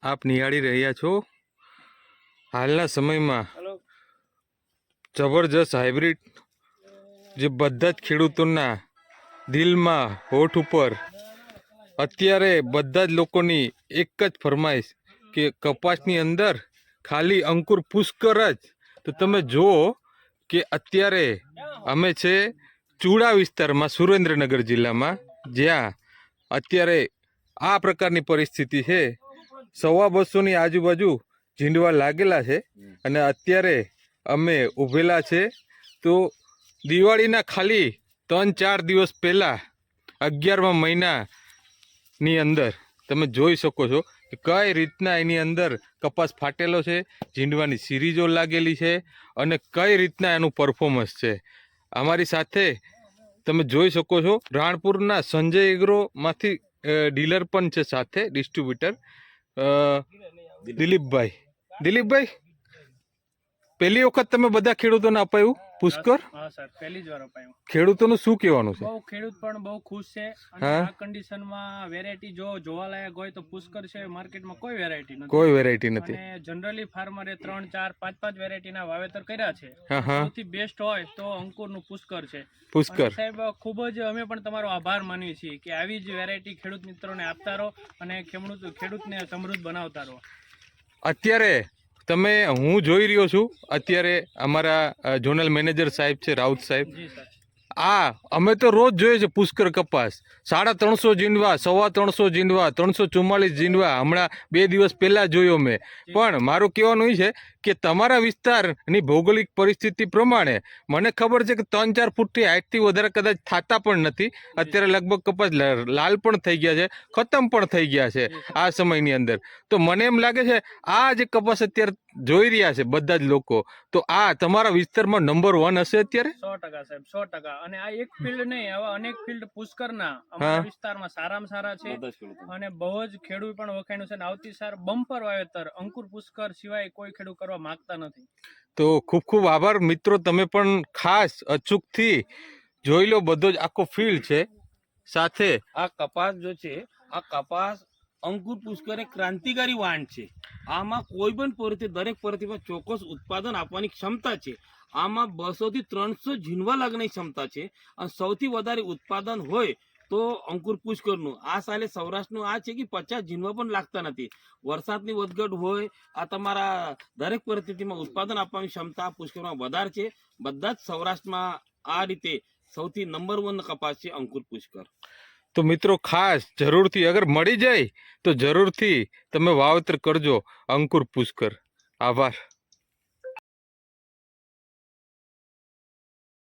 આપ નિહાળી રહ્યા છો હાલના સમયમાં જબરજસ્ત હાઇબ્રિડ જે બધા જ ખેડૂતોના દિલમાં હોઠ ઉપર અત્યારે બધા જ લોકોની એક જ ફરમાઈશ કે કપાસની અંદર ખાલી અંકુર પુષ્કર જ. તો તમે જુઓ કે અત્યારે અમે છે ચૂડા વિસ્તારમાં સુરેન્દ્રનગર જિલ્લામાં, જ્યાં અત્યારે આ પ્રકારની પરિસ્થિતિ છે. 250ની આજુબાજુ ઝીંડવા લાગેલા છે અને અત્યારે અમે ઊભેલા છે. તો દિવાળીના ખાલી 3-4 દિવસ પહેલાં 11મા મહિનાની અંદર તમે જોઈ શકો છો કે કઈ રીતના એની અંદર કપાસ ફાટેલો છે, ઝીંડવાની સિરીજો લાગેલી છે અને કઈ રીતના એનું પરફોર્મન્સ છે. અમારી સાથે તમે જોઈ શકો છો રાણપુરના સંજય એગ્રોમાંથી ડીલર પણ છે, સાથે ડિસ્ટ્રીબ્યુટર દિલીપભાઈ, પહેલી વખત તમે બધા ખેડૂતોને અપાયું પુષ્કર? હા સર, પહેલી જ વાર અપાયું. ખેડૂતોનું શું કહેવાનું છે? ખેડૂત પણ બહુ ખુશ છે અને આ કન્ડિશનમાં વેરાયટી જો જોવાલાયક હોય તો પુષ્કર છે. માર્કેટમાં કોઈ વેરાયટી નથી. અને જનરલી ફાર્મરે 3, 4, 5 વેરાયટીના વાવેતર કર્યા છે. સૌથી બેસ્ટ હોય તો અંકુરનું પુષ્કર છે. સાહેબ ખૂબ જ અમે પણ તમારો આભાર માનીએ છીએ કે આવી જ વેરાયટી ખેડૂત મિત્રોને આપતા રહો અને ખેડૂતને સમૃદ્ધ બનાવતા રહો. અત્યારે તમે હું જોઈ રહ્યો છું, અત્યારે અમારા ઝોનલ મેનેજર સાહેબ છે રાઉત સાહેબ, અમે તો રોજ જોઈએ છે પુષ્કર કપાસ 350 ઝીંડવા, 325 ઝીંડવા, 344 ઝીંડવા હમણાં 2 દિવસ પહેલા જોયો મેં. પણ મારું કહેવાનું એ છે કે તમારા વિસ્તારની ભૌગોલિક પરિસ્થિતિ પ્રમાણે મને ખબર છે કે 3-4 ફૂટથી હાઈટથી વધારે કદાચ થતા પણ નથી. અત્યારે લગભગ કપાસ લાલ પણ થઈ ગયા છે, ખતમ પણ થઈ ગયા છે આ સમયની અંદર. તો મને એમ લાગે છે આ જે કપાસ અત્યારે જોઈ રહ્યા છે બધા જ લોકો, તો આ તમારા વિસ્તારમાં નંબર 1 હશે અત્યારે? 100% સાહેબ, 100%. અને આ એક ફિલ્ડ નહીં, આવા અનેક ફિલ્ડ પુષ્કરના અમારા વિસ્તારમાં સારામાં સારા છે અને બહુ જ ખેડૂત પણ વખાણ્યું છે. અને આવતી સાર બમ્પર વાવેતર અંકુર પુષ્કર સિવાય કોઈ ખેડૂત કરવા માંગતા નથી. તો ખૂબ ખૂબ આભાર મિત્રો, તમે પણ ખાસ અચૂકથી જોઈ લો. બધો જ આખો ફિલ્ડ છે. સાથે આ કપાસ જો છે, આ કપાસ અંકુર પુષ્કર એક ક્રાંતિકારી વાણ છે. આમાં કોઈ પણ પદ્ધતિ, દરેક પદ્ધતિમાં ચોક્કસ ઉત્પાદન આપવાની ક્ષમતા છે. આમાં 200 થી 300 ઝીંડવા લાગવાની ક્ષમતા છે અને સૌથી વધારે ઉત્પાદન હોય તો અંકુર પુષ્કરનું. આ સાલે સૌરાષ્ટ્રનું આ છે કે 50 ઝીંડવા પણ લાગતા નથી. વરસાદની વધઘટ હોય, આ તમારા દરેક પરિસ્થિતિમાં ઉત્પાદન આપવાની ક્ષમતા પુષ્કરમાં વધારે છે. બધા જ સૌરાષ્ટ્રમાં આ રીતે સૌથી નંબર 1 કપાસ છે અંકુર પુષ્કર. તો મિત્રો ખાસ જરૂરથી અગર મળી જાય તો જરૂરથી તમે વાવેતર કરજો અંકુર પુષ્કર. આભાર.